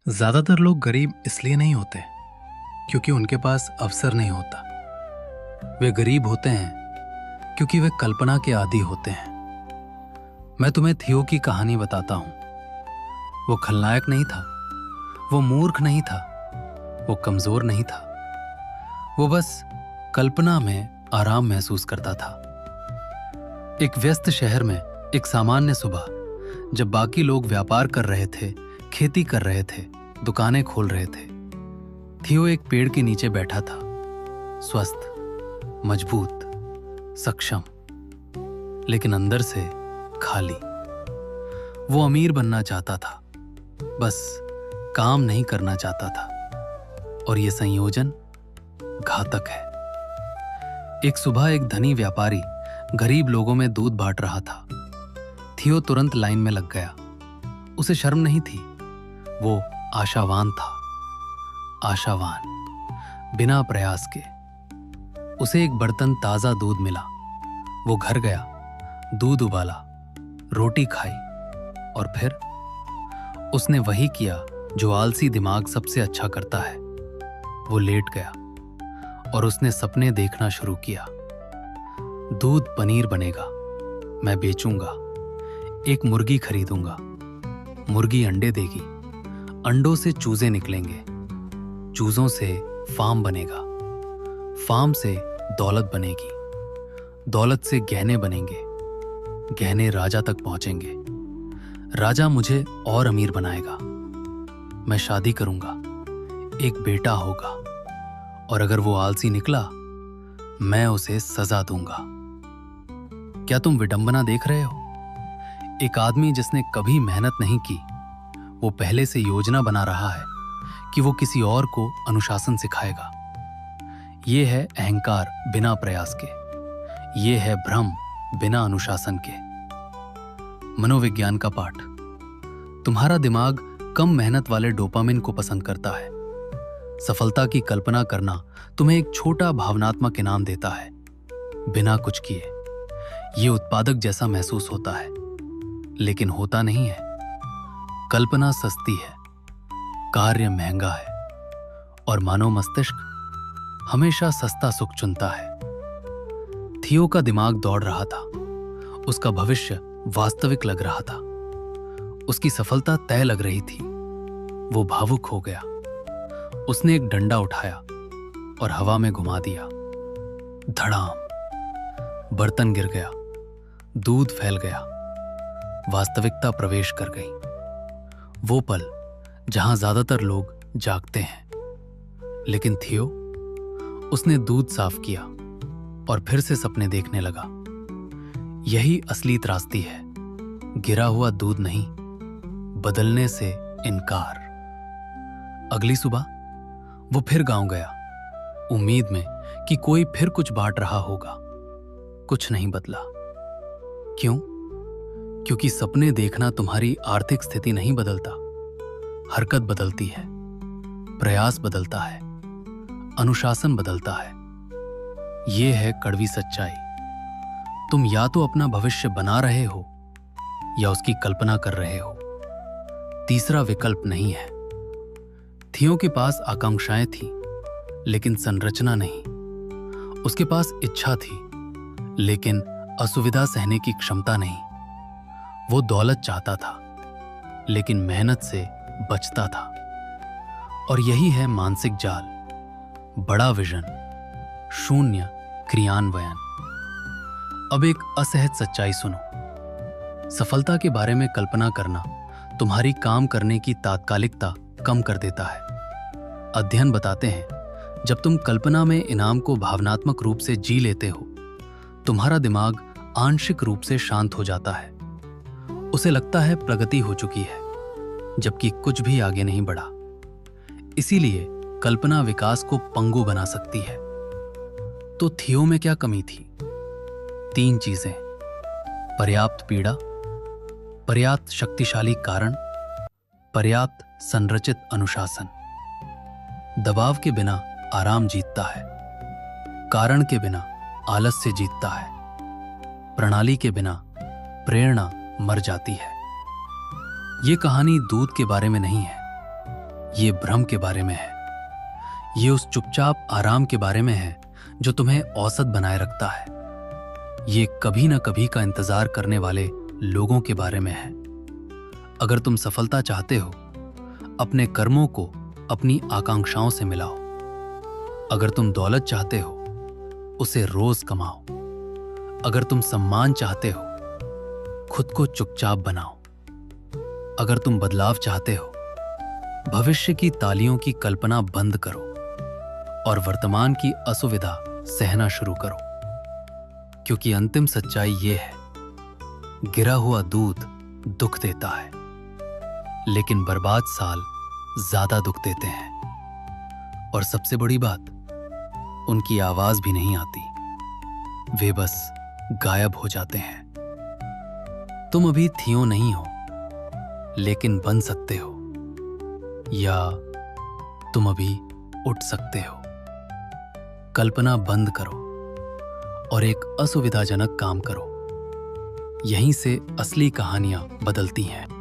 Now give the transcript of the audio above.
ज्यादातर लोग गरीब इसलिए नहीं होते क्योंकि उनके पास अवसर नहीं होता। वे गरीब होते हैं क्योंकि वे कल्पना के आदी होते हैं। मैं तुम्हें थियो की कहानी बताता हूं। वो खलनायक नहीं था, वो मूर्ख नहीं था, वो कमजोर नहीं था। वो बस कल्पना में आराम महसूस करता था। एक व्यस्त शहर में एक सामान्य सुबह, जब बाकी लोग व्यापार कर रहे थे, खेती कर रहे थे, दुकानें खोल रहे थे, थियो एक पेड़ के नीचे बैठा था। स्वस्थ, मजबूत, सक्षम, लेकिन अंदर से खाली। वो अमीर बनना चाहता था, बस काम नहीं करना चाहता था। और ये संयोजन घातक है। एक सुबह एक धनी व्यापारी गरीब लोगों में दूध बांट रहा था। थियो तुरंत लाइन में लग गया। उसे शर्म नहीं थी, वो आशावान था। आशावान, बिना प्रयास के। उसे एक बर्तन ताजा दूध मिला। वो घर गया, दूध उबाला, रोटी खाई और फिर उसने वही किया जो आलसी दिमाग सबसे अच्छा करता है। वो लेट गया और उसने सपने देखना शुरू किया। दूध पनीर बनेगा, मैं बेचूंगा। एक मुर्गी खरीदूंगा, मुर्गी अंडे देगी, अंडों से चूजे निकलेंगे, चूजों से फार्म बनेगा, फार्म से दौलत बनेगी, दौलत से गहने बनेंगे, गहने राजा तक पहुंचेंगे, राजा मुझे और अमीर बनाएगा। मैं शादी करूंगा, एक बेटा होगा, और अगर वो आलसी निकला, मैं उसे सजा दूंगा। क्या तुम विडंबना देख रहे हो? एक आदमी जिसने कभी मेहनत नहीं की, वो पहले से योजना बना रहा है कि वो किसी और को अनुशासन सिखाएगा। ये है अहंकार बिना प्रयास के। ये है भ्रम बिना अनुशासन के। मनोविज्ञान का पाठ। तुम्हारा दिमाग कम मेहनत वाले डोपामिन को पसंद करता है। सफलता की कल्पना करना तुम्हें एक छोटा भावनात्मक इनाम देता है, बिना कुछ किए। ये उत्पादक जैसा महसूस होता है, लेकिन होता नहीं है। कल्पना सस्ती है, कार्य महंगा है, और मानव मस्तिष्क हमेशा सस्ता सुख चुनता है। थियो का दिमाग दौड़ रहा था। उसका भविष्य वास्तविक लग रहा था। उसकी सफलता तय लग रही थी। वो भावुक हो गया। उसने एक डंडा उठाया और हवा में घुमा दिया। धड़ाम, बर्तन गिर गया, दूध फैल गया, वास्तविकता प्रवेश कर गई। वो पल जहां ज्यादातर लोग जागते हैं। लेकिन थियो, उसने दूध साफ किया और फिर से सपने देखने लगा। यही असली त्रासदी है, गिरा हुआ दूध नहीं, बदलने से इनकार। अगली सुबह वो फिर गांव गया, उम्मीद में कि कोई फिर कुछ बांट रहा होगा। कुछ नहीं बदला। क्यों? क्योंकि सपने देखना तुम्हारी आर्थिक स्थिति नहीं बदलता। हरकत बदलती है, प्रयास बदलता है, अनुशासन बदलता है। यह है कड़वी सच्चाई। तुम या तो अपना भविष्य बना रहे हो या उसकी कल्पना कर रहे हो। तीसरा विकल्प नहीं है। थियो के पास आकांक्षाएं थी, लेकिन संरचना नहीं। उसके पास इच्छा थी, लेकिन असुविधा सहने की क्षमता नहीं। वो दौलत चाहता था, लेकिन मेहनत से बचता था। और यही है मानसिक जाल। बड़ा विजन, शून्य क्रियान्वयन। अब एक असहज सच्चाई सुनो। सफलता के बारे में कल्पना करना तुम्हारी काम करने की तात्कालिकता कम कर देता है। अध्ययन बताते हैं, जब तुम कल्पना में इनाम को भावनात्मक रूप से जी लेते हो, तुम्हारा दिमाग आंशिक रूप से शांत हो जाता है। उसे लगता है प्रगति हो चुकी है, जबकि कुछ भी आगे नहीं बढ़ा। इसीलिए कल्पना विकास को पंगु बना सकती है। तो थियो में क्या कमी थी? 3 चीजें: पर्याप्त पीड़ा, पर्याप्त शक्तिशाली कारण, पर्याप्त संरचित अनुशासन। दबाव के बिना आराम जीतता है, कारण के बिना आलस्य जीतता है, प्रणाली के बिना प्रेरणा मर जाती है। ये कहानी दूध के बारे में नहीं है, ये भ्रम के बारे में है। ये उस चुपचाप आराम के बारे में है जो तुम्हें औसत बनाए रखता है। ये कभी ना कभी का इंतजार करने वाले लोगों के बारे में है। अगर तुम सफलता चाहते हो, अपने कर्मों को अपनी आकांक्षाओं से मिलाओ। अगर तुम दौलत चाहते हो, उसे रोज कमाओ। अगर तुम सम्मान चाहते हो, खुद को चुपचाप बनाओ। अगर तुम बदलाव चाहते हो, भविष्य की तालियों की कल्पना बंद करो और वर्तमान की असुविधा सहना शुरू करो। क्योंकि अंतिम सच्चाई ये है, गिरा हुआ दूध दुख देता है, लेकिन बर्बाद साल ज्यादा दुख देते हैं। और सबसे बड़ी बात, उनकी आवाज भी नहीं आती, वे बस गायब हो जाते हैं। तुम अभी थियो नहीं हो, लेकिन बन सकते हो, या तुम अभी उठ सकते हो। कल्पना बंद करो और एक असुविधाजनक काम करो। यहीं से असली कहानियां बदलती हैं।